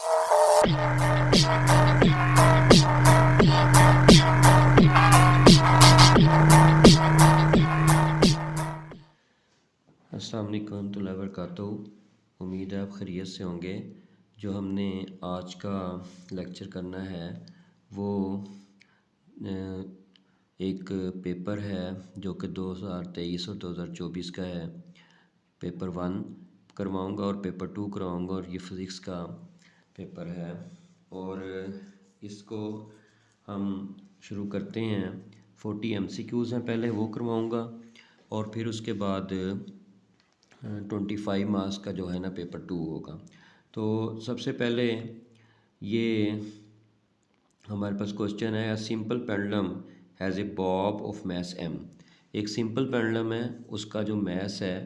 अस्सलाम वालेकुम वरहमतुल्लाहि वबरकातुहू। उम्मीद है आप खैरियत से होंगे। जो हमने आज का लेक्चर करना है वो एक पेपर है जो कि 2023 और 2024 का है। पेपर 1 करवाऊँगा और पेपर 2 करवाऊँगा और ये फ़िज़िक्स का पेपर है। और इसको हम शुरू करते हैं। 40 MCQs हैं, पहले वो करवाऊँगा और फिर उसके बाद 25 मार्क्स का जो है ना पेपर 2 होगा। तो सबसे पहले ये हमारे पास क्वेश्चन है, a simple pendulum has a Bob of mass m। एक सिंपल पेंडुलम है, उसका जो मास है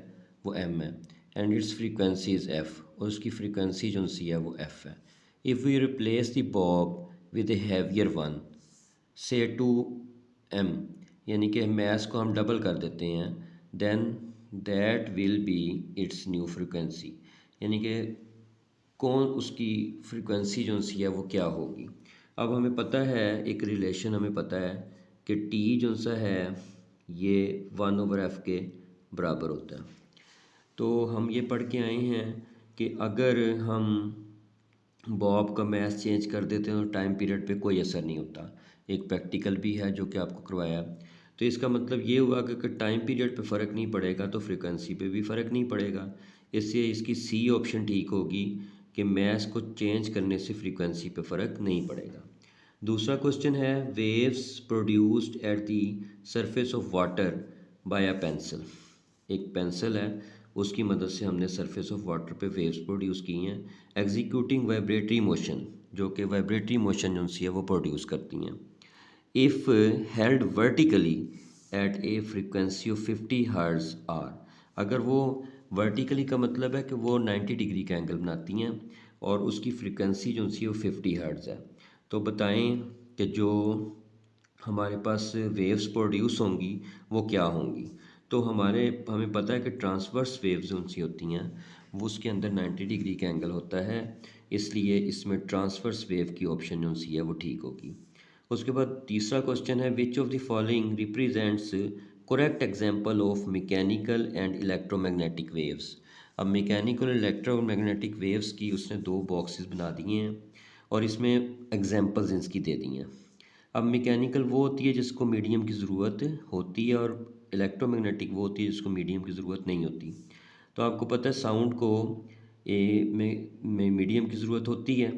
वो m है and it's frequency is f, और उसकी फ्रीक्वेंसी जो सी है वो f है। If we replace the bob with a heavier one से टू m, यानी कि मास को हम डबल कर देते हैं, then that will be its new frequency, यानी कि कौन उसकी फ्रीक्वेंसी जो सी है वो क्या होगी। अब हमें पता है, एक रिलेशन हमें पता है कि टी जो सा है ये 1/f के बराबर होता है। तो हम ये पढ़ के आए हैं कि अगर हम बॉब का मास चेंज कर देते हैं तो टाइम पीरियड पे कोई असर नहीं होता। एक प्रैक्टिकल भी है जो कि आपको करवाया। तो इसका मतलब ये हुआ कि टाइम पीरियड पे फ़र्क नहीं पड़ेगा तो फ्रीक्वेंसी पे भी फ़र्क नहीं पड़ेगा। इससे इसकी सी ऑप्शन ठीक होगी कि मास को चेंज करने से फ्रीक्वेंसी पे फ़र्क नहीं पड़ेगा। दूसरा क्वेश्चन है, waves produced at the surface of water bye a pencil. एक पेंसिल है, उसकी मदद से हमने सरफेस ऑफ वाटर पे वेव्स प्रोड्यूस की हैं, एग्जीक्यूटिंग वाइब्रेटरी मोशन, जो कि वाइब्रेटरी मोशन जो सी है वो प्रोड्यूस करती हैं। If held vertically at a frequency of 50 hertz are, अगर वो वर्टिकली का मतलब है कि वो 90 डिग्री का एंगल बनाती हैं और उसकी फ्रीक्वेंसी जो सी वो 50 हर्ट्ज़ है। तो बताएं कि जो हमारे पास वेव्स प्रोड्यूस होंगी वो क्या होंगी। तो हमें पता है कि ट्रांसवर्स वेव्स जो सी होती हैं वो उसके अंदर 90 डिग्री का एंगल होता है, इसलिए इसमें ट्रांसवर्स वेव की ऑप्शन जो सी है वो ठीक होगी। उसके बाद तीसरा क्वेश्चन है, विच of the following represents correct example of mechanical and electromagnetic waves. अब मैकेनिकल और इलेक्ट्रोमैग्नेटिक वेव्स की उसने 2 बॉक्सेस बना दिए हैं और इसमें एग्जांपल्स इसकी दे दी हैं। अब मैकेनिकल वो होती है जिसको मीडियम की ज़रूरत होती है और इलेक्ट्रोमैग्नेटिक वो होती है जिसको मीडियम की ज़रूरत नहीं होती। तो आपको पता है साउंड को में मीडियम की ज़रूरत होती है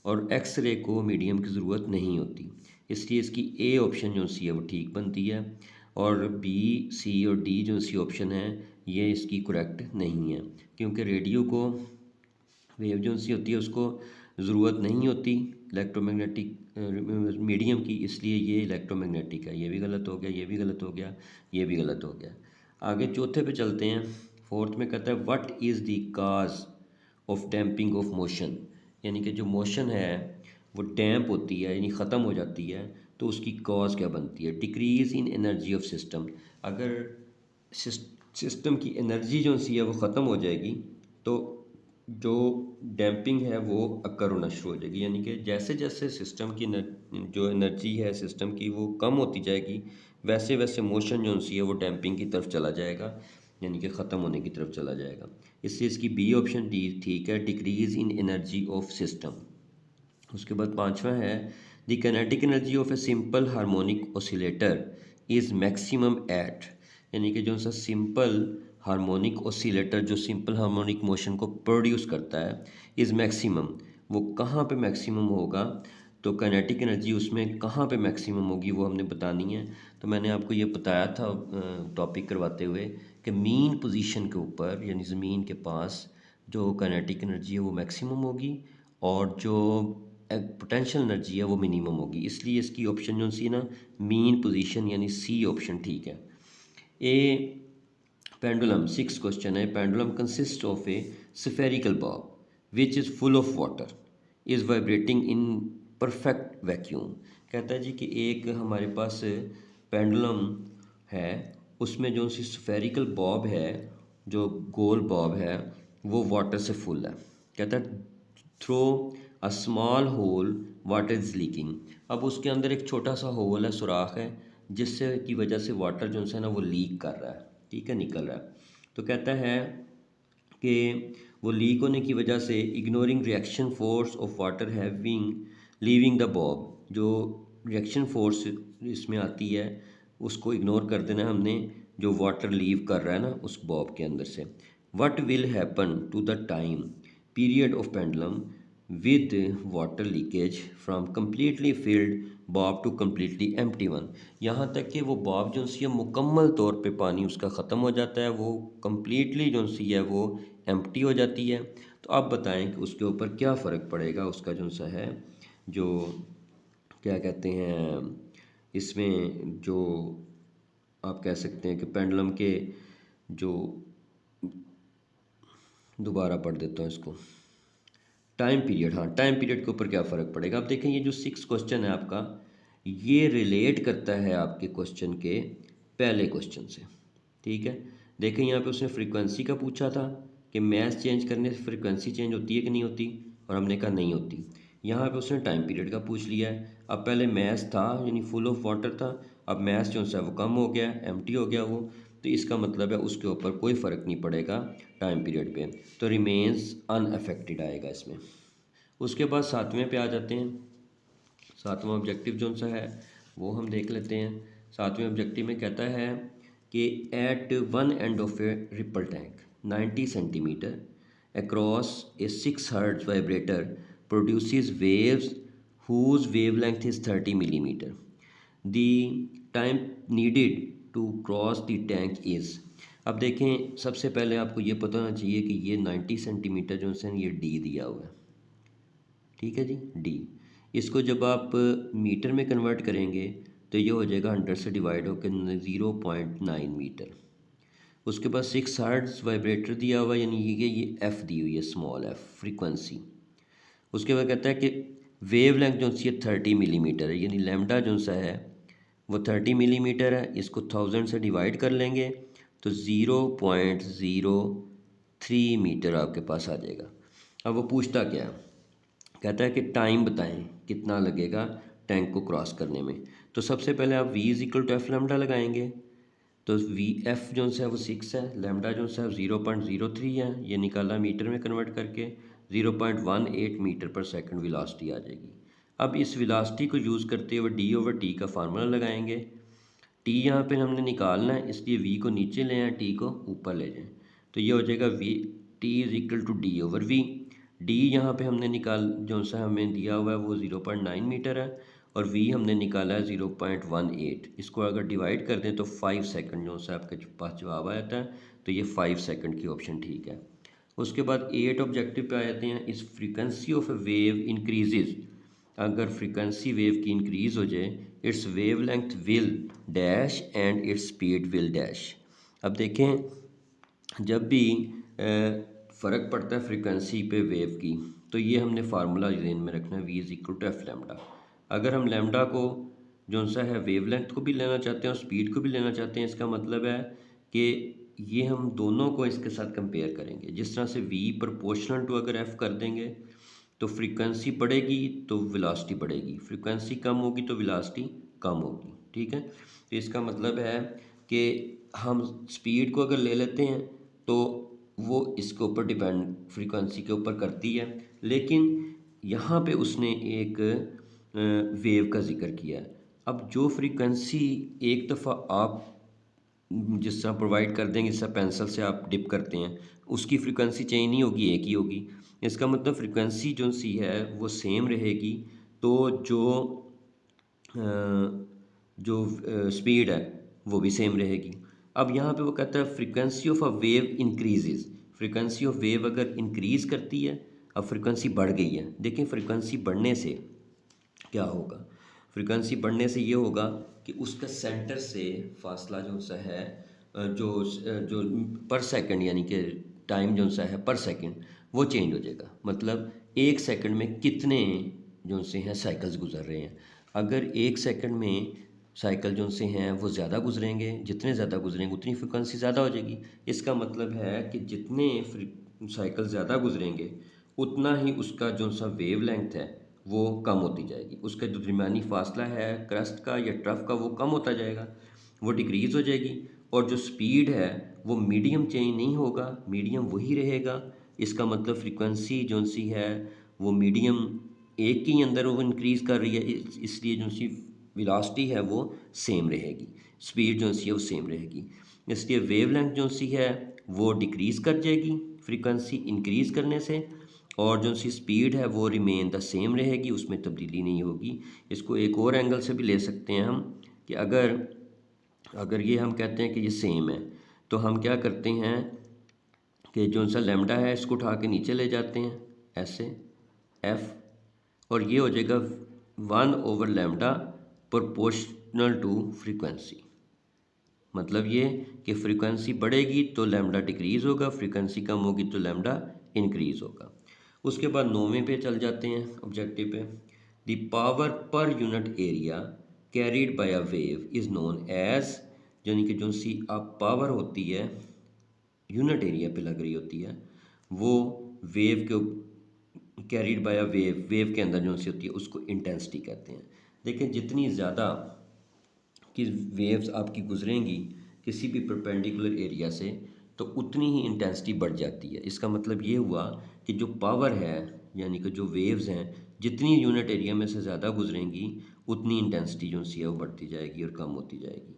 और एक्सरे को मीडियम की ज़रूरत नहीं होती, इसलिए इसकी ए ऑप्शन जो सी है वो ठीक बनती है और बी, सी और डी जो सी ऑप्शन है ये इसकी करेक्ट नहीं है, क्योंकि रेडियो को वेव जो सी होती है उसको ज़रूरत नहीं होती इलेक्ट्रोमैग्नेटिक मीडियम की, इसलिए ये इलेक्ट्रोमैग्नेटिक है। ये भी गलत हो गया, ये भी गलत हो गया, ये भी गलत हो गया। आगे चौथे पे चलते हैं। फोर्थ में कहता है, what is the cause of damping off motion, यानी कि जो मोशन है वो डैम्प होती है यानी ख़त्म हो जाती है तो उसकी कॉज क्या बनती है। Decrease in energy of system, अगर सिस्टम की एनर्जी जो सी है वो ख़त्म हो जाएगी तो जो डैम्पिंग है वो अकर होना शुरू हो जाएगी, यानी कि जैसे जैसे सिस्टम की जो एनर्जी है सिस्टम की वो कम होती जाएगी वैसे वैसे मोशन जो सी है वो डैम्पिंग की तरफ चला जाएगा, यानी कि ख़त्म होने की तरफ चला जाएगा। इससे इसकी बी ऑप्शन डी ठीक है, decrease in energy of system. उसके बाद पांचवा है, the kinetic energy of a simple harmonic oscillator is maximum at, यानी कि जो सा सिंपल हार्मोनिक ऑसिलेटर जो सिंपल हार्मोनिक मोशन को प्रोड्यूस करता है इज़ मैक्सिमम, वो कहाँ पे मैक्सिमम होगा। तो काइनेटिक एनर्जी उसमें कहाँ पे मैक्सिमम होगी वो हमने बतानी है। तो मैंने आपको ये बताया था टॉपिक करवाते हुए कि मीन पोजीशन के ऊपर यानी ज़मीन के पास जो काइनेटिक एनर्जी है वो मैक्सिमम होगी और जो पोटेंशियल एनर्जी है वो मिनिमम होगी, इसलिए इसकी ऑप्शन जो सी ना मीन पोजीशन यानी सी ऑप्शन ठीक है। ए पेंडुलम, 6 क्वेश्चन है, pendulum consist of A spherical Bob which is full of water is vibrating in perfect vacuum. कहता है जी कि एक हमारे पास पेंडुलम है, उसमें जो सी स्फेरिकल बॉब है जो गोल बॉब है वो वाटर से फुल है। कहता है through a small hole water is leaking. अब उसके अंदर एक छोटा सा होल है, सुराख है, जिससे की वजह से वाटर जो है ना वो लीक कर रहा है, ठीक है, निकल रहा है। तो कहता है कि वो लीक होने की वजह से ignoring reaction force of water having leaving the Bob, जो रिएक्शन फोर्स इसमें आती है उसको इग्नोर कर देना हमने, जो वाटर लीव कर रहा है ना उस बॉब के अंदर से। What will happen to the time period of pendulum with water leakage from completely filled bob to completely empty one. यहाँ तक कि वो बॉब जो सी है मुकम्मल तौर पे पानी उसका ख़त्म हो जाता है, वो कम्प्लीटली जो सी है वो एम्प्टी हो जाती है। तो आप बताएं कि उसके ऊपर क्या फ़र्क पड़ेगा, उसका जो सा है जो क्या कहते हैं इसमें, जो आप कह सकते हैं कि पेंडुलम के जो, दोबारा पढ़ देता हूँ इसको, टाइम पीरियड, हाँ टाइम पीरियड के ऊपर क्या फ़र्क पड़ेगा। अब देखें ये जो 6 क्वेश्चन है आपका, ये रिलेट करता है आपके क्वेश्चन के पहले क्वेश्चन से, ठीक है। देखें यहाँ पे उसने फ्रीक्वेंसी का पूछा था कि मैथ चेंज करने से फ्रीक्वेंसी चेंज होती है कि नहीं होती, और हमने कहा नहीं होती। यहाँ पे उसने टाइम पीरियड का पूछ लिया है। अब पहले मैथ था यानी फुल ऑफ वाटर था, अब मैथ जो है वो कम हो गया, एम्प्टी हो गया वो, तो इसका मतलब है उसके ऊपर कोई फ़र्क नहीं पड़ेगा टाइम पीरियड पे, तो रिमेन्स अनअफेक्टेड आएगा इसमें। उसके बाद 7वें पे आ जाते हैं। 7वां ऑब्जेक्टिव जो सा है वो हम देख लेते हैं। 7वें ऑब्जेक्टिव में कहता है कि at one end of a ripple tank 90 centimetre across a 6 hertz vibrator produces waves whose wavelength is 30 millimeter. The time needed to cross the tank is। अब देखें सबसे पहले आपको ये पता होना चाहिए कि ये 90 सेंटीमीटर जो है ये डी दिया हुआ है, ठीक है जी, डी। इसको जब आप मीटर में कन्वर्ट करेंगे तो ये हो जाएगा 100 से डिवाइड होकर 0.9 मीटर। उसके बाद 6 हर्ट्ज़ वाइब्रेटर दिया हुआ, यानी ये एफ़ दी हुई है, स्मॉल एफ फ्रीक्वेंसी। उसके बाद कहता है कि वेव लेंथ जो सी 30 मिलीमीटर है, यानी लैम्डा जो सा है वो 30 मिलीमीटर है। इसको 1000 से डिवाइड कर लेंगे तो 0.03 मीटर आपके पास आ जाएगा। अब वो पूछता क्या है, कहता है कि टाइम बताएं कितना लगेगा टैंक को क्रॉस करने में। तो सबसे पहले आप v is equal to f lambda लगाएंगे, तो वी एफ जो है वो 6 है, लैम्डा जो है 0.03 है, ये निकाला मीटर में कन्वर्ट करके 0.18 मीटर पर सेकंड वेलोसिटी आ जाएगी। अब इस वेलोसिटी को यूज़ करते हुए डी ओवर टी का फार्मूला लगाएंगे। टी यहाँ पे हमने निकालना है, इसलिए वी को नीचे ले आए, टी को ऊपर ले जाएं, तो ये हो जाएगा v t is equal to d over v. D यहाँ पे हमने निकाल जो सा हमें दिया हुआ है वो 0.9 मीटर है, और v हमने निकाला है 0.18। इसको अगर डिवाइड कर दें तो 5 सेकंड जो सा आपके पास जवाब आ जाता है, तो ये 5 सेकंड की ऑप्शन ठीक है। उसके बाद 8 ऑब्जेक्टिव पे आ जाते हैं। इस frequency of A wave increases, अगर फ्रीक्वेंसी वेव की इंक्रीज़ हो जाए, it's wave length will dash and its speed will dash. अब देखें जब भी फ़र्क पड़ता है फ्रीक्वेंसी पे वेव की, तो ये हमने फार्मूला ज़हन में रखना है, v is equal to f lambda. अगर हम लैम्डा को जो सा है वेवलेंथ को भी लेना चाहते हैं और स्पीड को भी लेना चाहते हैं, इसका मतलब है कि ये हम दोनों को इसके साथ कंपेयर करेंगे। जिस तरह से v प्रोपोर्शनल टू अगर f कर देंगे तो फ्रीक्वेंसी बढ़ेगी तो वेलोसिटी बढ़ेगी, फ्रीक्वेंसी कम होगी तो वेलोसिटी कम होगी, ठीक है। तो इसका मतलब है कि हम स्पीड को अगर ले लेते हैं तो वो इसके ऊपर डिपेंड फ्रीक्वेंसी के ऊपर करती है, लेकिन यहाँ पे उसने एक वेव का जिक्र किया है। अब जो फ्रीक्वेंसी एक दफ़ा आप जिस तरह प्रोवाइड कर देंगे, जिस तरह पेंसिल से आप डिप करते हैं, उसकी फ्रीक्वेंसी चेंज नहीं होगी, एक ही होगी। इसका मतलब फ्रीक्वेंसी जो सी है वो सेम रहेगी, तो जो स्पीड है वो भी सेम रहेगी। अब यहाँ पे वो कहता है frequency of a wave increases, frequency of wave अगर इंक्रीज़ करती है, अब फ्रीक्वेंसी बढ़ गई है। देखें फ्रीक्वेंसी बढ़ने से क्या होगा, फ्रीक्वेंसी बढ़ने से ये होगा कि उसका सेंटर से फासला जो सा है जो पर सेकंड यानी कि टाइम जो सा है पर सेकंड वो चेंज हो जाएगा। मतलब एक सेकंड में कितने जो से हैं साइकिल्स गुजर रहे हैं। अगर एक सेकंड में साइकिल जो से हैं वो ज़्यादा गुजरेंगे, जितने ज़्यादा गुजरेंगे उतनी फ्रीक्वेंसी ज़्यादा हो जाएगी। इसका मतलब है कि जितने साइकिल ज़्यादा गुजरेंगे उतना ही उसका जो सा वेव लेंथ है वो कम होती जाएगी। उसका जो दरमियानी फासला है क्रस्ट का या ट्रफ का वो कम होता जाएगा, वो डिक्रीज़ हो जाएगी। और जो स्पीड है वो मीडियम चेंज नहीं होगा, मीडियम वही रहेगा। इसका मतलब फ्रीक्वेंसी जो सी है वो मीडियम एक के ही अंदर वो इंक्रीज़ कर रही है, इसलिए जो सी वेलोसिटी है वो सेम रहेगी, स्पीड जो सी है वो सेम रहेगी। इसलिए वेवलेंथ जो सी है वो डिक्रीज़ कर जाएगी फ्रीक्वेंसी इंक्रीज़ करने से, और जो सी स्पीड है वो रिमेन द सेम रहेगी, उसमें तब्दीली नहीं होगी। इसको एक और एंगल से भी ले सकते हैं हम कि अगर अगर ये हम कहते हैं कि ये सेम है, तो हम क्या करते हैं कि जो सा लैम्डा है इसको उठा के नीचे ले जाते हैं ऐसे एफ, और ये हो जाएगा 1/λ प्रोपोर्शनल टू फ्रीक्वेंसी। मतलब ये कि फ्रीक्वेंसी बढ़ेगी तो लैम्डा डिक्रीज़ होगा, फ्रीक्वेंसी कम होगी तो लैम्डा इंक्रीज़ होगा। उसके बाद 9वें पे चल जाते हैं ऑब्जेक्टिव पे। The power per unit area carried by a wave is known as, यानी कि जो सी आप पावर होती है यूनिट एरिया पे लग रही होती है वो वेव के carried by a wave, wave के अंदर जो सी होती है उसको इंटेंसिटी कहते हैं। देखिए जितनी ज़्यादा कि वेव्स आपकी गुजरेंगी किसी भी परपेंडिकुलर एरिया से तो उतनी ही इंटेंसिटी बढ़ जाती है। इसका मतलब ये हुआ कि जो पावर है यानी कि जो वेव्स हैं जितनी यूनिट एरिया में से ज़्यादा गुजरेंगी उतनी इंटेंसिटी जो सी है वो बढ़ती जाएगी और कम होती जाएगी।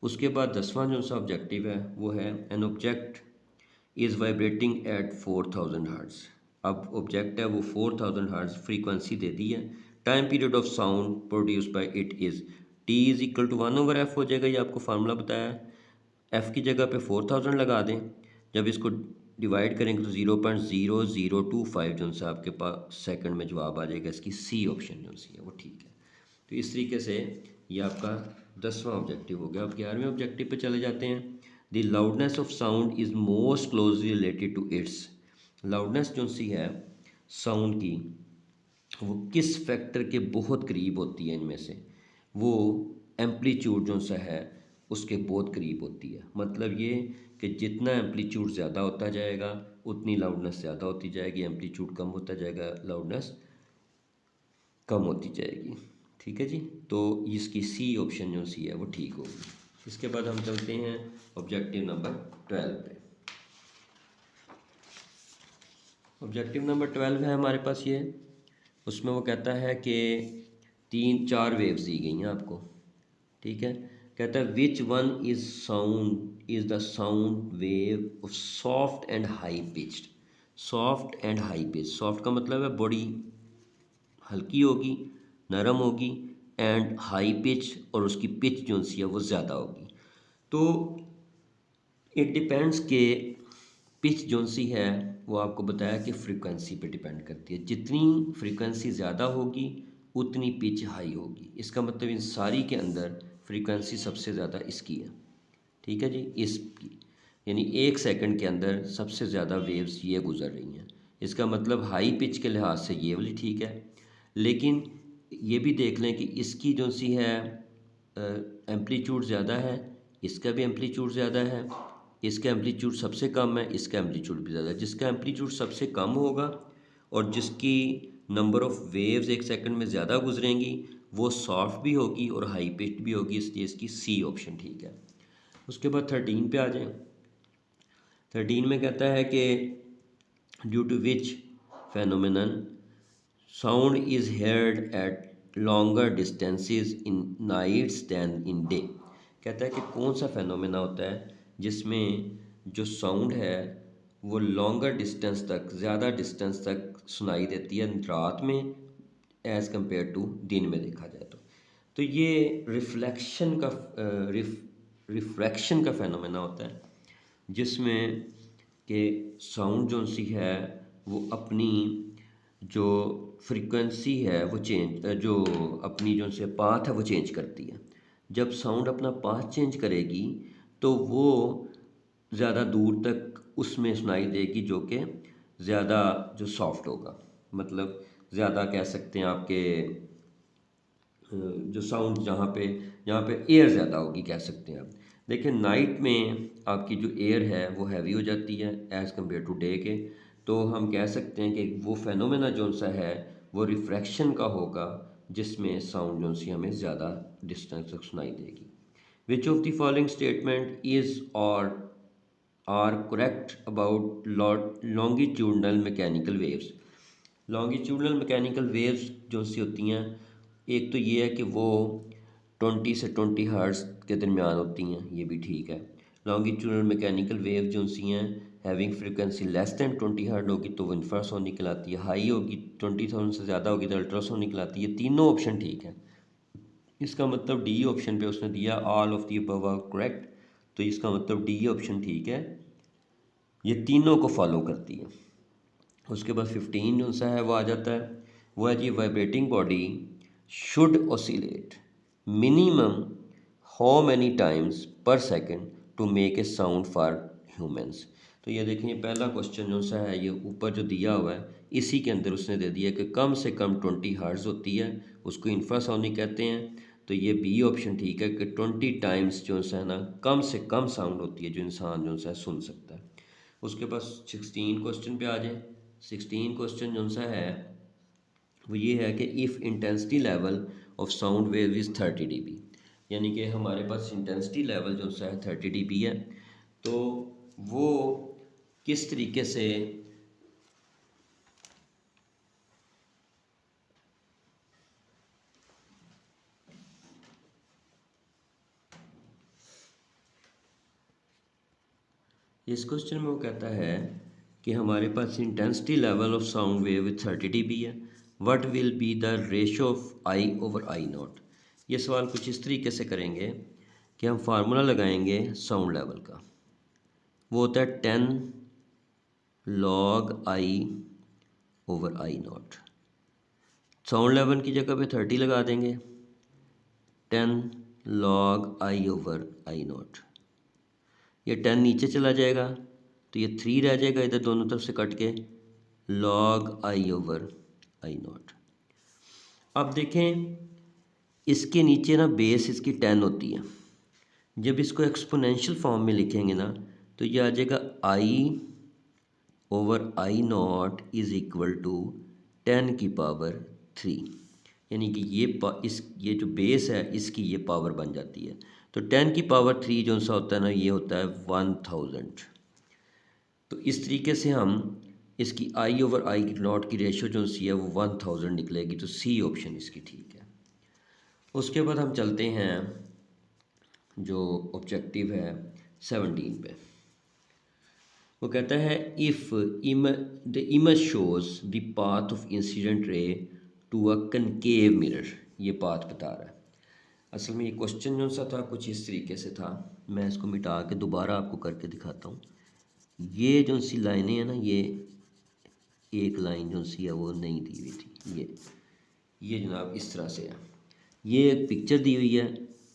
उसके बाद 10वां जो सा ऑब्जेक्टिव है वो है an object is vibrating at 4000 hertz. अब ऑब्जेक्ट है वो 4000 हर्ट्ज़ फ्रीक्वेंसी दे दी है। Time period of sound produced by it is t is equal to 1/f हो जाएगा। ये आपको फार्मूला बताया है। एफ़ की जगह पे 4000 लगा दें, जब इसको डिवाइड करेंगे तो 0.0025 जो सा आपके पास सेकंड में जवाब आ जाएगा। इसकी सी ऑप्शन जो सी है वो ठीक है। तो इस तरीके से ये आपका 10वां ऑब्जेक्टिव हो गया। अब 11वें ऑब्जेक्टिव पे चले जाते हैं। The loudness of sound is most closely related to its. Loudness जो सी है साउंड की वो किस फैक्टर के बहुत करीब होती है इनमें से, वो एम्पलीट्यूड जो सा है उसके बहुत करीब होती है। मतलब ये कि जितना एम्पलीट्यूड ज़्यादा होता जाएगा उतनी लाउडनेस ज़्यादा होती जाएगी, एम्पलीट्यूड कम होता जाएगा लाउडनेस कम होती जाएगी। ठीक है जी, तो इसकी सी ऑप्शन जो सी है वो ठीक होगी। इसके बाद हम चलते हैं ऑब्जेक्टिव नंबर 12 पे। ऑब्जेक्टिव नंबर 12 है हमारे पास ये, उसमें वो कहता है कि 3-4 वेव्स दी गई हैं आपको। ठीक है, कहता है which one is the sound wave of soft and high pitched. Soft and high pitch, soft का मतलब है बड़ी हल्की होगी, नरम होगी, एंड हाई पिच और उसकी पिच जो सी है वो ज़्यादा होगी। तो इट डिपेंड्स के पिच जो सी है वो आपको बताया कि फ्रीक्वेंसी पे डिपेंड करती है। जितनी फ्रीक्वेंसी ज़्यादा होगी उतनी पिच हाई होगी। इसका मतलब इन सारी के अंदर फ्रीक्वेंसी सबसे ज़्यादा इसकी है। ठीक है जी, इसकी यानी 1 सेकंड के अंदर सबसे ज़्यादा वेव्स ये गुजर रही हैं। इसका मतलब हाई पिच के लिहाज से ये वाली ठीक है, लेकिन ये भी देख लें कि इसकी जो सी है एम्पलीट्यूड ज़्यादा है, इसका भी एम्पलीट्यूड ज़्यादा है, इसका एम्पलीट्यूड सबसे कम है, इसका एम्पलीट्यूड भी ज़्यादा है। जिसका एम्पलीट्यूड सबसे कम होगा और जिसकी नंबर ऑफ़ वेव्स 1 सेकंड में ज़्यादा गुजरेंगी वो सॉफ्ट भी होगी और हाई पिच्ड भी होगी, इसलिए इसकी सी ऑप्शन ठीक है। उसके बाद 13 पे आ जाएं। 13 में कहता है कि due to which phenomenon sound is heard at longer distances in nights than in day. कहता है कि कौन सा फेनोमेना होता है जिसमें जो साउंड है वो लॉन्गर डिस्टेंस तक, ज़्यादा डिस्टेंस तक सुनाई देती है रात में एज़ कम्पेयर टू दिन में देखा जाए तो ये रिफ्लेक्शन का रिफ्रैक्शन का फेनोमेना होता है, जिसमें कि साउंड जो सी है वो अपनी जो फ्रीक्वेंसी है वो जो अपनी जो से पाथ है वो चेंज करती है। जब साउंड अपना पाथ चेंज करेगी तो वो ज़्यादा दूर तक उसमें सुनाई देगी, जो कि ज़्यादा जो सॉफ्ट होगा। मतलब ज़्यादा कह सकते हैं आपके जो साउंड जहाँ पे एयर ज़्यादा होगी कह सकते हैं आप। देखिए नाइट में आपकी जो एयर है वो हैवी हो जाती है एज़ कम्पेयर टू डे के, तो हम कह सकते हैं कि वो फेनोमेना जो सा है वो रिफ्रैक्शन का होगा, जिसमें साउंड जो सी हमें ज़्यादा डिस्टेंस तक सुनाई देगी। Which of the following statement is और are correct about longitudinal mechanical waves. Longitudinal mechanical waves जो सी होती हैं, एक तो ये है कि वो 20 से 20 हर्ट्ज़ के दरमियान होती हैं, ये भी ठीक है। लॉन्गिट्यूडनल मैकेनिकल वेव जो सी हैं having frequency less than 20 hertz होगी तो वो इंफ्रासोनिक कहलाती है, हाई होगी 20,000 से ज़्यादा होगी तो अल्ट्रासोनिक कहलाती है। तीनों ऑप्शन ठीक है। इसका मतलब डी ऑप्शन पे उसने दिया all of the above are correct, तो इसका मतलब डी ऑप्शन ठीक है, ये तीनों को फॉलो करती है। उसके बाद 15 जो सा है वो आ जाता है, वो है जी vibrating body should oscillate minimum how many times per second to make a sound for humans. तो ये देखें, पहला क्वेश्चन जो सा है ये ऊपर जो दिया हुआ है इसी के अंदर उसने दे दिया कि कम से कम 20 हर्ट्ज़ होती है, उसको इंफ्रासोनिक कहते हैं। तो ये बी ऑप्शन ठीक है कि 20 टाइम्स जो सा है ना कम से कम साउंड होती है जो इंसान जो सा है सुन सकता है। उसके पास 16 क्वेश्चन पे आ जाए। 16 क्वेश्चन जो सा है वो ये है कि if intensity level of sound wave is 30 dB, यानी कि हमारे पास इंटेंसिटी लेवल जो सा है 30 dB है, तो वो किस तरीके से इस क्वेश्चन में वो कहता है कि हमारे पास intensity level of sound wave with 30 dB है, what will be the ratio of I over I naught. ये सवाल कुछ इस तरीके से करेंगे कि हम फार्मूला लगाएंगे साउंड लेवल का, वो होता है 10 log I over I not. Sound level की जगह पे 30 लगा देंगे, 10 log I over I naught. ये 10 नीचे चला जाएगा तो ये 3 रह जाएगा इधर दोनों तरफ से कट के, log I over I not. अब देखें, इसके नीचे ना बेस इसकी 10 होती है, जब इसको एक्सपोनेंशियल फॉर्म में लिखेंगे ना तो ये आ जाएगा I over I naught is equal to 10 की पावर 3, यानी कि ये जो बेस है इसकी ये पावर बन जाती है। तो 10 की पावर 3 जो सा होता है ना ये होता है 1000। तो इस तरीके से हम इसकी आई ओवर आई नॉट की रेशो जो सी है वो 1000 निकलेगी, तो सी ऑप्शन इसकी ठीक है। उसके बाद हम चलते हैं जो ऑब्जेक्टिव है 17 पे। वो कहता है if the image shows the path of incident ray to a concave mirror, ये पाथ बता रहा है। असल में ये क्वेश्चन जो सा था कुछ इस तरीके से था, मैं इसको मिटा के दोबारा आपको करके दिखाता हूँ। ये जो सी लाइनें हैं ना, ये एक लाइन जो सी है वो नहीं दी हुई थी, ये जनाब इस तरह से है, ये एक पिक्चर दी हुई है।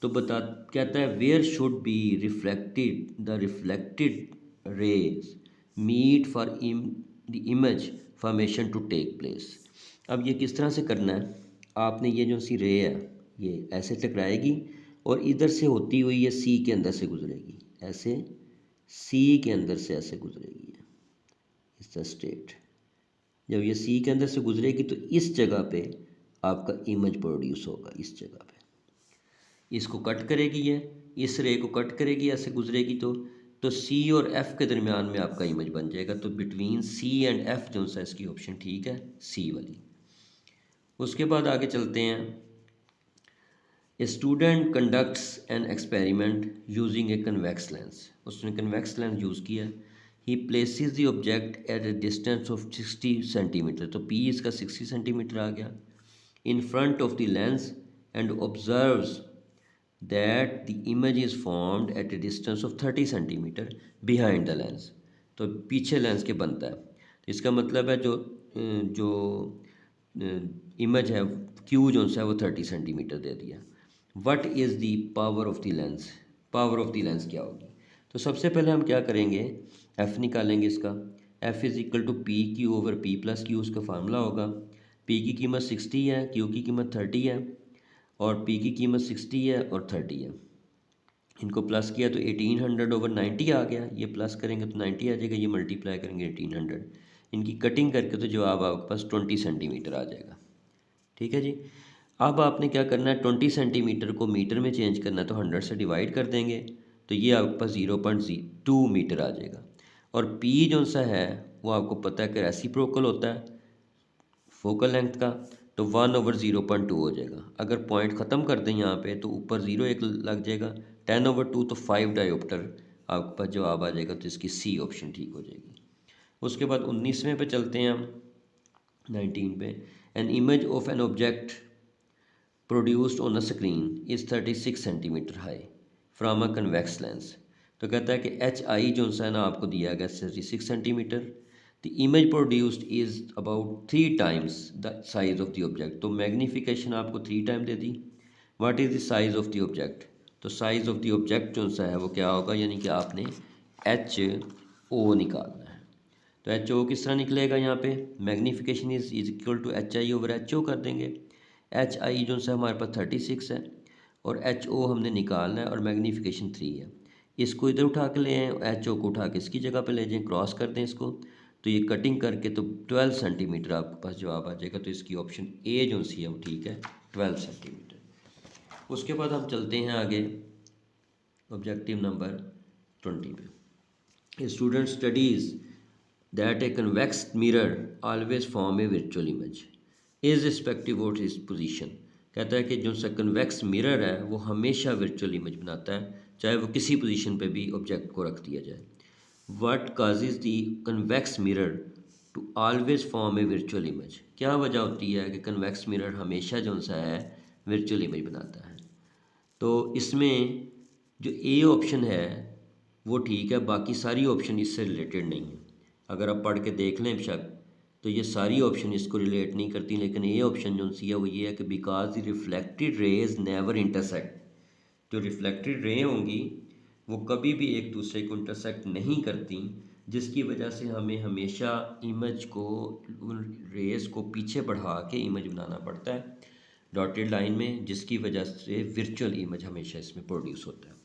तो कहता है where should be reflected the reflected rays meet for the image formation to take place. अब ये किस तरह से करना है, आपने ये जो सी रे है ये ऐसे टकराएगी और इधर से होती हुई ये सी के अंदर से गुजरेगी, ऐसे सी के अंदर से ऐसे गुजरेगी, इस द स्टेट। जब ये सी के अंदर से गुजरेगी तो इस जगह पे आपका इमेज प्रोड्यूस होगा, इस जगह पे इसको कट करेगी, ये इस रे को कट करेगी, ऐसे गुजरेगी तो सी और एफ़ के दरमियान में आपका इमेज बन जाएगा। तो बिटवीन सी एंड एफ़ जो सा इसकी ऑप्शन ठीक है, सी वाली। उसके बाद आगे चलते हैं। A student conducts an experiment using a convex lens, उसने कन्वेक्स लेंस यूज़ किया। He places the object at a distance of 60 centimetre, तो पी इसका 60 सेंटीमीटर आ गया, in front of the lens and observes that the image is formed at a distance of 30 centimetre behind the lens, तो पीछे lens के बनता है। तो इसका मतलब है जो इमेज है क्यू जो है वो 30 सेंटीमीटर दे दिया। What is the power of the lens, power of the lens क्या होगी। तो सबसे पहले हम क्या करेंगे, एफ़ निकालेंगे इसका, f is equal to p q over p plus q, उसका फार्मूला होगा। पी की कीमत 60 है, क्यू की कीमत 30 है और P की कीमत 60 है और 30 है। इनको प्लस किया तो 1800 ओवर 90 आ गया, ये प्लस करेंगे तो 90 आ जाएगा, ये मल्टीप्लाई करेंगे 1800, इनकी कटिंग करके तो जवाब आपके पास 20 सेंटीमीटर आ जाएगा। ठीक है जी। अब आपने क्या करना है, 20 सेंटीमीटर को मीटर में चेंज करना है, तो 100 से डिवाइड कर देंगे, तो ये आपके पास 0.2 मीटर आ जाएगा। और पी जो सा है वो आपको पता है कि रेसिप्रोकल होता है फोकल लेंथ का, तो 1/0.2 हो जाएगा। अगर पॉइंट ख़त्म कर दें यहाँ पे तो ऊपर 0 एक लग जाएगा, 10/2 तो 5 डायोप्टर आपके पास जवाब आ जाएगा, तो इसकी सी ऑप्शन ठीक हो जाएगी। उसके बाद 19वें पे चलते हैं हम, 19 पे। An image of an object produced on a screen is 36 centimetre high from a convex lens. तो कहता है कि एच आई जो सा है ना आपको दिया गया 36 centimetre, the image produced is about 3 times the size of the object. तो मैग्नीफिकेशन आपको 3 time they the. What is the size of the object, तो साइज ऑफ द ऑब्जेक्ट जो सा है वो क्या होगा, यानी कि आपने एच ओ निकालना है। तो एच ओ किस तरह निकलेगा, यहाँ पे magnification is equal to h i over h o कर देंगे। एच आई जो सा हमारे पास 36 है और एच ओ हमने निकालना है और मैग्नीफिकेशन 3 है। इसको इधर उठा के ले आएँ, एच ओ को उठा के इसकी जगह पे ले जाएँ, क्रॉस कर दें इसको, तो ये कटिंग करके तो 12 सेंटीमीटर आपके पास जवाब आ जाएगा। तो इसकी ऑप्शन ए जो सी है वो ठीक है, 12 सेंटीमीटर। उसके बाद हम चलते हैं आगे ऑब्जेक्टिव नंबर 20 पे। A student studies that a convex mirror always form a virtual image irrespective of its position। कहता है कि जो सा कन्वेक्स मिरर है वो हमेशा वर्चुअल इमेज बनाता है, चाहे वो किसी पोजीशन पे भी ऑब्जेक्ट को रख दिया जाए। What causes the convex mirror to always form a virtual image, क्या वजह होती है कि कन्वेक्स मिरर हमेशा जो सा है वर्चुअल इमेज बनाता है। तो इसमें जो ए ऑप्शन है वो ठीक है, बाकी सारी ऑप्शन इससे रिलेटेड नहीं है। अगर आप पढ़ के देख लें बेशक, तो ये सारी ऑप्शन इसको रिलेट नहीं करती, लेकिन ये ऑप्शन जो सी है वो ये है कि because the reflected raise never intersect. जो रिफ्लेक्टेड रे होंगी वो कभी भी एक दूसरे को इंटरसेक्ट नहीं करती, जिसकी वजह से हमें हमेशा इमेज को, रेस को पीछे बढ़ा के इमेज बनाना पड़ता है डॉटेड लाइन में, जिसकी वजह से वर्चुअल इमेज हमेशा इसमें प्रोड्यूस होता है।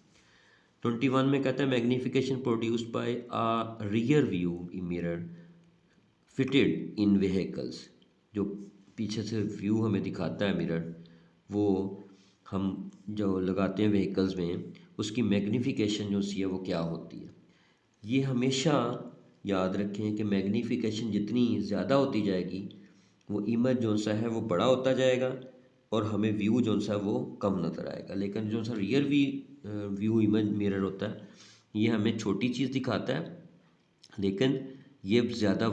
21 में कहता है magnification produced by a rear view mirror fitted in vehicles. जो पीछे से व्यू हमें दिखाता है मिरर, वो हम जो लगाते हैं व्हीकल्स में, उसकी मैग्नीफिकेशन जो सी है वो क्या होती है। ये हमेशा याद रखें कि मैग्नीफिकेशन जितनी ज़्यादा होती जाएगी वो इमेज जो सा है वो बड़ा होता जाएगा और हमें व्यू जो सा वो कम नज़र आएगा। लेकिन जो सा रियर व्यू इमेज मिरर होता है ये हमें छोटी चीज़ दिखाता है, लेकिन ये ज़्यादा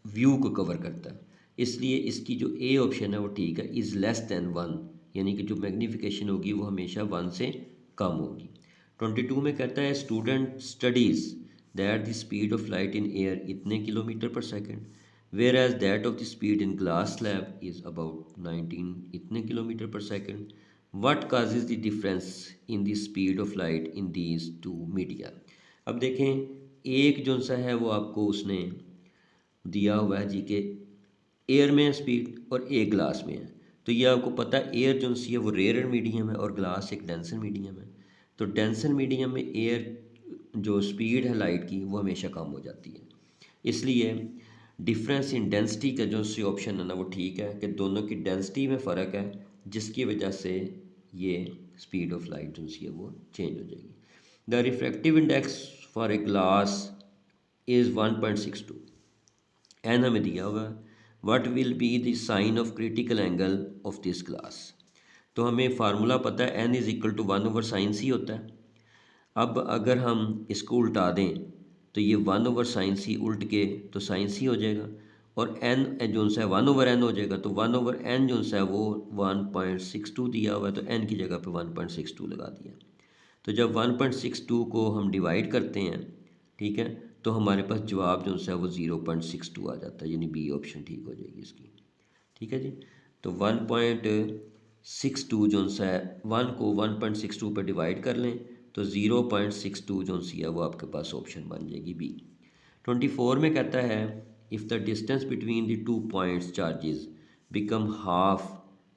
व्यू को कवर करता है, इसलिए इसकी जो ए ऑप्शन है वो ठीक है, इज़ लेस दैन 1, यानी कि जो मैग्नीफिकेशन होगी वो हमेशा 1 से कम होगी। 22 में कहता है student studies that the speed of light in air इतने kilometre per second, whereas that of the speed in glass slab is about 19 इतने kilometre per second. What causes the difference in the speed of light in these two media. अब देखें, एक जो सा है वो आपको उसने दिया हुआ है जी के एयर में है स्पीड और एक ग्लास में है। तो ये आपको पता है एयर जो सी है वो रेयर मीडियम है और ग्लास एक डेंसर मीडियम है। तो डेंसर मीडियम में एयर जो स्पीड है लाइट की वो हमेशा कम हो जाती है, इसलिए डिफरेंस इन डेंसिटी का जो सी ऑप्शन है ना वो ठीक है कि दोनों की डेंसिटी में फ़र्क है, जिसकी वजह से ये स्पीड ऑफ लाइट जो सी है वो चेंज हो जाएगी। The refractive index for a glass is 1.62, n हमें दिया हुआ है। What will be the sine of critical angle of this glass. तो हमें फार्मूला पता है n is equal to 1/sin c होता है। अब अगर हम इसको उल्टा दें तो ये 1/sin सी उल्ट के तो sin सी हो जाएगा, और एन जो सा है 1/n हो जाएगा, तो 1/n जो सा है वो 1.62 दिया हुआ है, तो n की जगह पे 1.62 लगा दिया। तो जब 1.62 को हम डिवाइड करते हैं, ठीक है, तो हमारे पास जवाब जो सा है वो 0.62 आ जाता है, यानी बी ऑप्शन ठीक हो जाएगी इसकी। ठीक है जी। तो 1.62 जो सा है 1 को 1.62 पर डिवाइड कर लें तो 0.62 जो सी है वो आपके पास ऑप्शन बन जाएगी बी। 24 में कहता है if the distance between the 2 points charges become half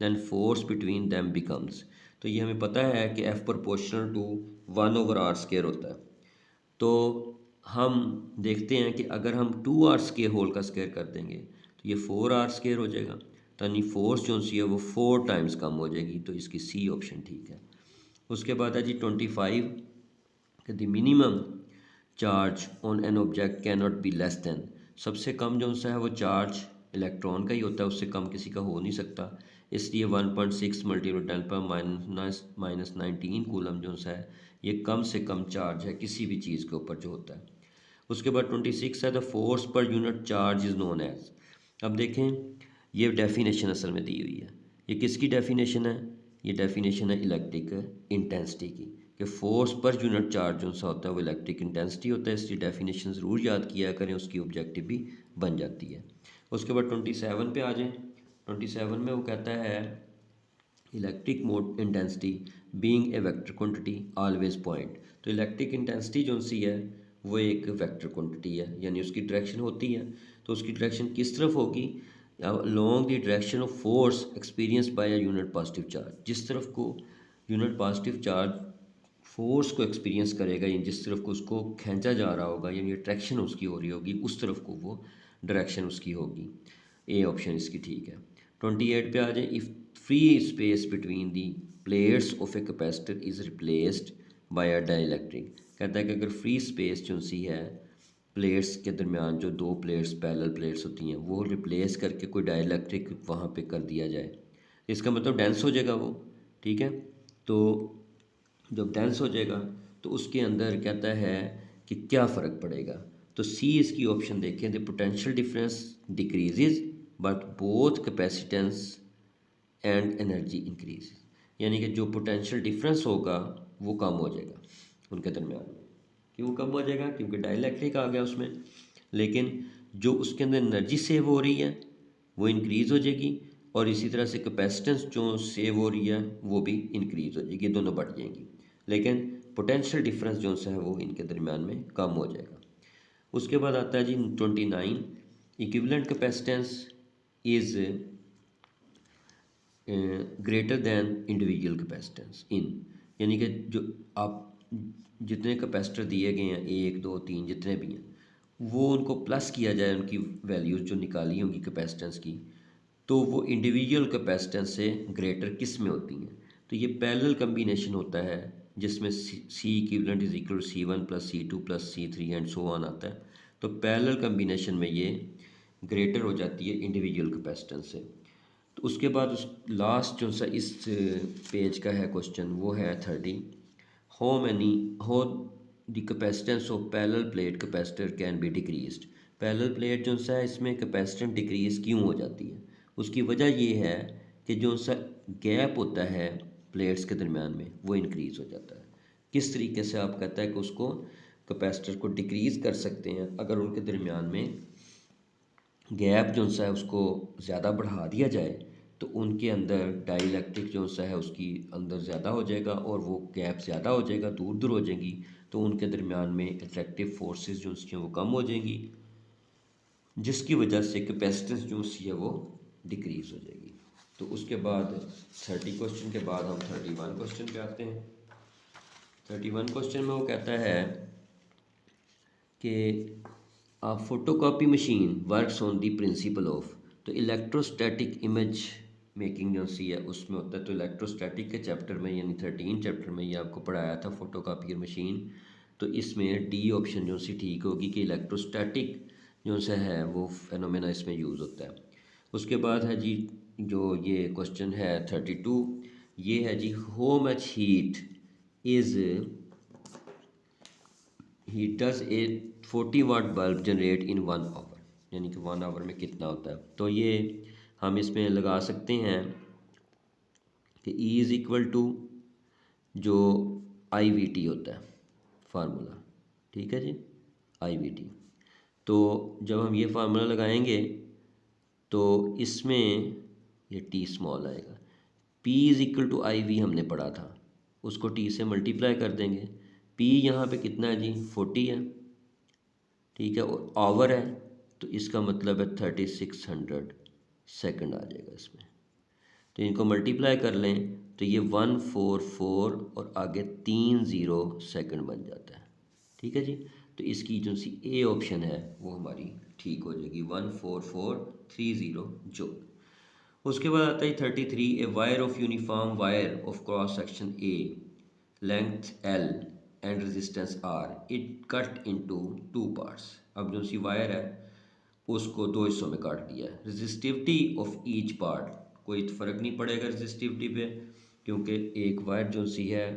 then force between them becomes. तो ये हमें पता है कि F प्रोपोर्शनल टू 1/r² होता है। तो हम देखते हैं कि अगर हम 2r² होल का स्क्वायर कर देंगे तो ये 4r² हो जाएगा, तो यानी फोर्स जो सी है वो 4 टाइम्स कम हो जाएगी, तो इसकी सी ऑप्शन ठीक है। उसके बाद है जी 25 कि the minimum charge on an object can not be less than, सबसे कम जो सा है वो चार्ज इलेक्ट्रॉन का ही होता है, उससे कम किसी का हो नहीं सकता, इसलिए 1.6 मल्टीप्लाई 10 पर -19 कूलम जो सा है ये कम से कम चार्ज है किसी भी चीज़ के ऊपर जो होता है। उसके बाद 26 है the force per unit charge is known as. अब देखें ये डेफिनेशन असल में दी हुई है, ये किसकी डेफिनेशन है, ये डेफिनेशन है इलेक्ट्रिक इंटेंसिटी की, कि फोर्स पर यूनिट चार्ज जो सा होता है वो इलेक्ट्रिक इंटेंसिटी होता है, इसकी डेफिनेशन ज़रूर याद किया करें, उसकी ऑब्जेक्टिव भी बन जाती है। उसके बाद 27 पे आ जाएं। 27 में वो कहता है electric mode intensity being a vector quantity always point. तो इलेक्ट्रिक इंटेंसिटी जो सी है वो एक वेक्टर क्वांटिटी है, यानी उसकी डायरेक्शन होती है, तो उसकी डायरेक्शन किस तरफ होगी, along the direction of force experience by a unit positive charge. जिस तरफ को यूनिट पॉजिटिव चार्ज फोर्स को एक्सपीरियंस करेगा, यानी जिस तरफ को उसको खींचा जा रहा होगा, यानी अट्रैक्शन उसकी हो रही होगी, उस तरफ को वो डायरेक्शन उसकी होगी। ए ऑप्शन इसकी ठीक है। 28 पे आ जाए, if free space between the plates of a capacitor is replaced by a dielectric. कहता है कि अगर फ्री स्पेस जो सी है प्लेट्स के दरमियान, जो दो प्लेट्स पैरेलल प्लेट्स होती हैं, वो रिप्लेस करके कोई डाइलेक्ट्रिक वहाँ पे कर दिया जाए, इसका मतलब डेंस हो जाएगा वो, ठीक है। तो जब डेंस हो जाएगा तो उसके अंदर कहता है कि क्या फ़र्क पड़ेगा, तो सी इसकी ऑप्शन देखें, the potential difference decreases but both capacitance and energy increase, यानी कि जो पोटेंशियल डिफरेंस होगा वो कम हो जाएगा उनके दरमियान में। क्यों कम हो जाएगा, क्योंकि डाइलेक्ट्रिक आ गया उसमें, लेकिन जो उसके अंदर एनर्जी सेव हो रही है वो इंक्रीज़ हो जाएगी, और इसी तरह से कैपेसिटेंस जो सेव हो रही है वो भी इंक्रीज़ हो जाएगी, दोनों बढ़ जाएंगी, लेकिन पोटेंशियल डिफरेंस जो सा है वो इनके दरमियान में कम हो जाएगा। उसके बाद आता है जी 29, equivalent capacitance is greater than individual capacitance in, यानी कि जो आप जितने कैपेसिटर दिए गए हैं 1 2 3 जितने भी हैं, वो उनको प्लस किया जाए, उनकी वैल्यूज़ जो निकाली होंगी कैपेसिटेंस की, तो वो इंडिविजुअल कैपेसिटेंस से ग्रेटर किस में होती हैं। तो ये पैरेलल कम्बिनेशन होता है जिसमें C equivalent is equal C1 + C2 + C3 and so on आता है, तो पैरेलल कम्बिनेशन में ये ग्रेटर हो जाती है इंडिविजुअल कैपेसिटेंस से। तो उसके बाद उस लास्ट जो सा इस पेज का है क्वेश्चन वो है 30, how the capacitance of parallel plate capacitor can be decreased. Parallel plate जो सा है इसमें कैपेसिटेंस डिक्रीज क्यों हो जाती है, उसकी वजह ये है कि जो सा गैप होता है प्लेट्स के दरमियान में वो इंक्रीज़ हो जाता है। किस तरीके से आप कहता है कि उसको कैपेसिटर को डिक्रीज़ कर सकते हैं, अगर उनके दरमियान में गैप जो सा है उसको ज़्यादा बढ़ा दिया जाए तो उनके अंदर डाइलेक्ट्रिक जो सा है उसकी अंदर ज़्यादा हो जाएगा, और वो गैप ज़्यादा हो जाएगा, दूर दूर हो जाएगी, तो उनके दरमियान में अट्रैक्टिव फोर्सेस जो उसकी वो कम हो जाएंगी, जिसकी वजह से कैपेसिटेंस जो सी है वो डिक्रीज़ हो जाएगी। तो उसके बाद 30 क्वेश्चन के बाद हम 31 क्वेश्चन पे आते हैं। 31 क्वेश्चन में वो कहता है कि a photocopy machine works on the principle of, तो इलेक्ट्रोस्टैटिक इमेज मेकिंग जो सी है उसमें होता है, तो इलेक्ट्रोस्टैटिक के चैप्टर में यानी 13 चैप्टर में ये आपको पढ़ाया था फोटोकॉपियर मशीन, तो इसमें डी ऑप्शन जो सी ठीक होगी कि इलेक्ट्रोस्टैटिक जो सा है वो फेनोमेना इसमें यूज़ होता है। उसके बाद है जी जो ये क्वेश्चन है 32, ये है जी हाउ मच हीट इज़ ही does a 40 watt bulb generate in 1 hour, यानी कि 1 आवर में कितना होता है। तो ये हम इसमें लगा सकते हैं कि E इज़ इक्वल टू जो IVT होता है फार्मूला, ठीक है जी, IVT। तो जब हम ये फार्मूला लगाएंगे तो इसमें ये T स्मॉल आएगा, P is equal to IV हमने पढ़ा था, उसको T से मल्टीप्लाई कर देंगे। P यहाँ पे कितना है जी 40 है, ठीक है, और आवर है तो इसका मतलब है 3600 सेकंड आ जाएगा इसमें। तो इनको मल्टीप्लाई कर लें तो ये 144 और आगे 30 सेकंड बन जाता है, ठीक है जी। तो इसकी जो सी ए ऑप्शन है वो हमारी ठीक हो जाएगी, 14430 जूल। उसके बाद आता है 33, a wire of uniform wire of cross section A, length L and resistance R, it cut into two parts. अब जो सी वायर है उसको दो हिस्सों में काट दिया है। रजिस्टिविटी ऑफ ईच पार्ट, कोई फ़र्क नहीं पड़ेगा रजिस्टिविटी पे, क्योंकि एक वायर जो सी है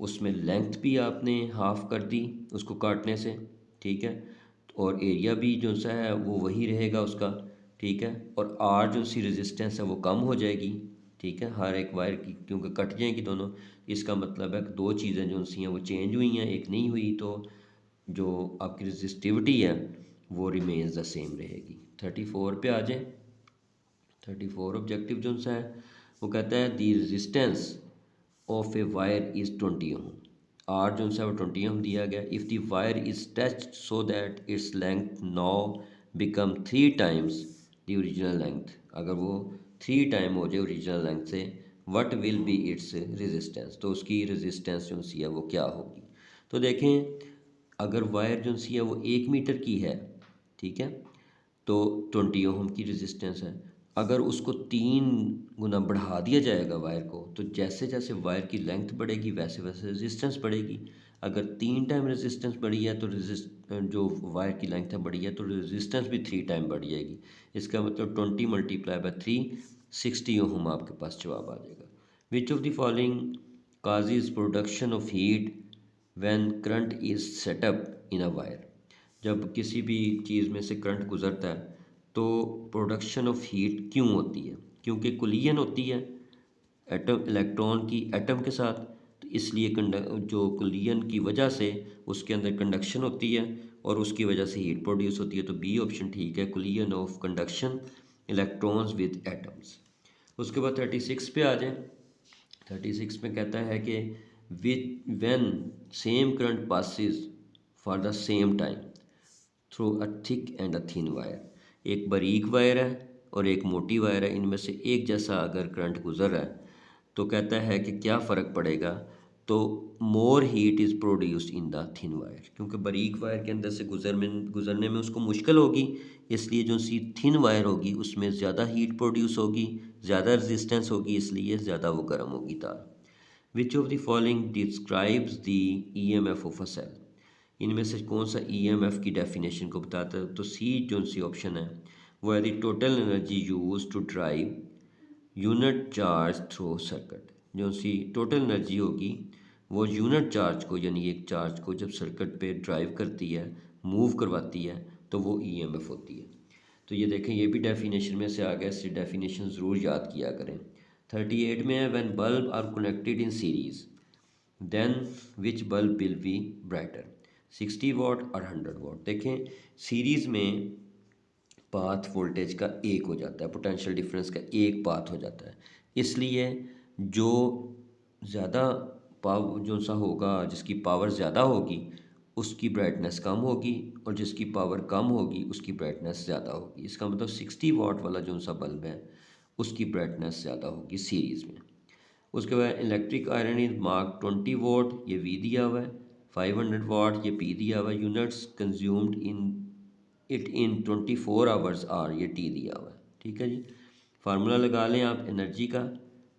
उसमें लेंथ भी आपने हाफ कर दी उसको काटने से, ठीक है, और एरिया भी जो सा है वो वही रहेगा उसका, ठीक है, और आर जो सी रेजिस्टेंस है वो कम हो जाएगी, ठीक है, हर एक वायर की, क्योंकि कट जाएंगी दोनों। इसका मतलब है कि दो चीज़ें जो सी हैं वो चेंज हुई हैं, एक नहीं हुई, तो जो आपकी रजिस्टिविटी है वो रिमेन्स द सेम रहेगी। 34 पे आ जाए। 34 ऑब्जेक्टिव जो सा है वो कहता है the resistance of a wire is 20 ohm. R जो सा वो 20 ओम दिया गया। If the wire is touched so that its length now become 3 times the original length, अगर वो 3 टाइम हो जाए ओरिजिनल लेंथ से, what will be its resistance, तो उसकी रेजिस्टेंस जो सी है वो क्या होगी। तो देखें, अगर वायर जो सी है वो 1 मीटर की है, ठीक है, तो 20 ओम की रेजिस्टेंस है। अगर उसको 3 गुना बढ़ा दिया जाएगा वायर को, तो जैसे जैसे वायर की लेंथ बढ़ेगी वैसे वैसे रेजिस्टेंस बढ़ेगी। अगर 3 टाइम रेजिस्टेंस बढ़ी है तो जो वायर की लेंथ है बढ़ी है तो रेजिस्टेंस भी 3 टाइम बढ़ जाएगी। इसका मतलब 20 मल्टीप्लाई बाय 3, 60 ओम आपके पास जवाब आ जाएगा। विच of the following causes production of heat when current is setup in a wire, जब किसी भी चीज़ में से करंट गुजरता है तो प्रोडक्शन ऑफ हीट क्यों होती है, क्योंकि कुलियन होती है एटम, इलेक्ट्रॉन की एटम के साथ, तो इसलिए जो कुलियन की वजह से उसके अंदर कंडक्शन होती है और उसकी वजह से हीट प्रोड्यूस होती है। तो बी ऑप्शन ठीक है, कुलियन of conduction electrons with atoms. उसके बाद 36 पे आ जाए। 36 में कहता है कि with when same current passes for the same time through a thick and a thin wire, एक बारीक वायर है और एक मोटी वायर है, इनमें से एक जैसा अगर करंट गुजर रहा है तो कहता है कि क्या फ़र्क पड़ेगा, तो more heat is produced in the thin wire, क्योंकि बारीक वायर के अंदर से गुजरने में उसको मुश्किल होगी, इसलिए जो सी थिन वायर होगी उसमें ज़्यादा हीट प्रोड्यूस होगी, ज़्यादा रेजिस्टेंस होगी, इसलिए ज़्यादा वो गर्म होगी तार। Which of the following describes the EMF of a cell, इनमें से कौन सा ईएमएफ की डेफिनेशन को बताता है, तो सी जो सी ऑप्शन है वो है the total energy use to drive unit charge through circuit, जो सी टोटल एनर्जी होगी वो यूनिट चार्ज को, यानी एक चार्ज को जब सर्किट पे ड्राइव करती है, मूव करवाती है, तो वो ईएमएफ होती है। तो ये देखें, ये भी डेफिनेशन में से आ गया, इससे डेफिनेशन ज़रूर याद किया करें। 38 में है when bulb are connected in series then which bulb will be brighter, 60 watt और 100 वाट। देखें, सीरीज़ में पाथ वोल्टेज का एक हो जाता है, पोटेंशियल डिफरेंस का एक पाथ हो जाता है, इसलिए जो ज़्यादा पावर जो सा होगा, जिसकी पावर ज़्यादा होगी उसकी ब्राइटनेस कम होगी, और जिसकी पावर कम होगी उसकी ब्राइटनेस ज़्यादा होगी। इसका मतलब 60 वाट वाला जो सा बल्ब है उसकी ब्राइटनेस ज़्यादा होगी सीरीज़ में। उसके बाद इलेक्ट्रिक आयरन इज मार्क 20 वाट, ये वी दिया हुआ है, 500 वाट ये पी दिया हुआ है, units consumed in it in 24 hours are, ये टी दिया हुआ है, ठीक है जी। फार्मूला लगा लें आप एनर्जी का,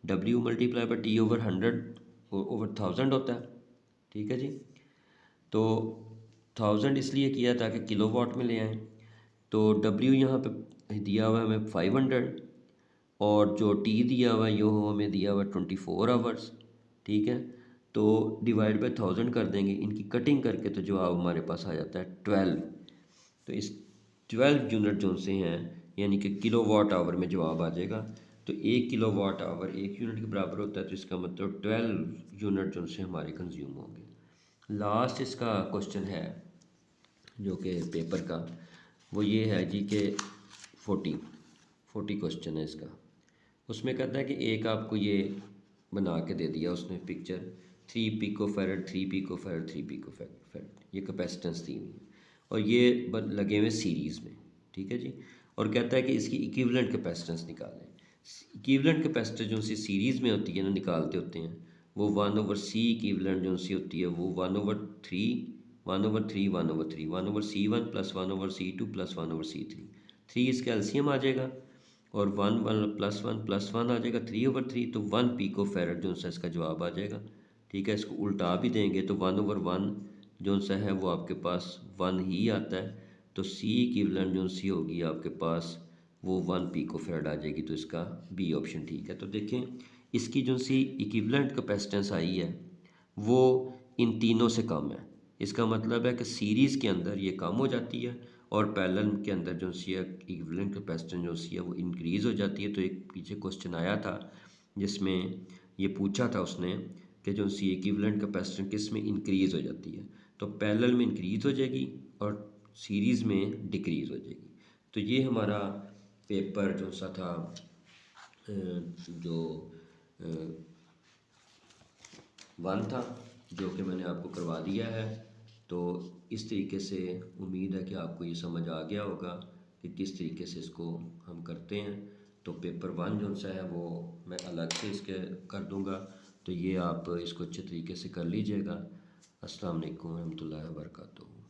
W multiply by T over 100 over 1000 होता है, ठीक है जी। तो 1000 इसलिए किया ताकि किलो वाट में ले आएँ, तो W यहाँ पे दिया हुआ है हमें 500, और जो टी दिया हुआ है यो हमें दिया हुआ है 24 आवर्स, ठीक है। तो डिवाइड बाई 1000 कर देंगे, इनकी कटिंग करके तो जवाब हमारे पास आ जाता है 12। तो इस 12 यूनिट जो से हैं, यानी कि किलो वाट आवर में जवाब आ जाएगा। तो 1 किलो वाट आवर 1 यूनिट के बराबर होता है, तो इसका मतलब 12 यूनिट जो से हमारे कंज्यूम होंगे। लास्ट इसका क्वेश्चन है जो कि पेपर का, वो ये है जी कि 40 क्वेश्चन है इसका। उसमें कहता है कि एक आपको ये बना के दे दिया उसने पिक्चर, 3 पिकोफैरड 3 पिकोफैरड 3 पिकोफैरड, ये कैपेसिटेंस दी हुई है और ये लगे हुए सीरीज़ में, ठीक है जी। और कहता है कि इसकी इक्विवेलेंट कैपेसिटेंस निकालें। इक्विवेलेंट कैपेसिटेंस जो सी सीरीज़ में होती है ना, निकालते होते हैं, वो 1/c इक्विवेलेंट जो सी होती है वो 1/3 1/3 1/3 1/C1 plus 1/C2 plus 1/C3, 3 इसका एलसीएम आ जाएगा और 1 1 + 1 + 1 आ जाएगा 3/3, तो 1 पिको फैरड जो सा इसका जवाब आ जाएगा। ठीक है, इसको उल्टा भी देंगे तो 1/1 जो सा है वो आपके पास 1 ही आता है, तो सी इक्विवेलेंट जो सी होगी आपके पास वो 1 पिको फैरड आ जाएगी, तो इसका बी ऑप्शन ठीक है। तो देखें इसकी जो सी इक्विवेलेंट कैपेसिटेंस आई है वो इन तीनों से कम है। इसका मतलब है कि सीरीज़ के अंदर ये कम हो जाती है और पैरेलल के अंदर जो सी है इक्विवेलेंट कैपेसिटेंस जो सी है वो इंक्रीज़ हो जाती है। तो एक पीछे क्वेश्चन आया था जिसमें ये पूछा था उसने कि जो सी इक्विवेलेंट कैपेसिटेंस किस में इंक्रीज़ हो जाती है, तो पैरेलल में इंक्रीज़ हो जाएगी और सीरीज़ में डिक्रीज़ हो जाएगी। तो ये हमारा पेपर जो सा था जो 1 था, जो कि मैंने आपको करवा दिया है। तो इस तरीके से उम्मीद है कि आपको ये समझ आ गया होगा कि किस तरीके से इसको हम करते हैं। तो पेपर 1 जो सा है वो मैं अलग से इसके कर दूंगा, तो ये आप इसको अच्छे तरीके से कर लीजिएगा। अस्सलाम वालेकुम रहमतुल्लाहि व बरकातहू।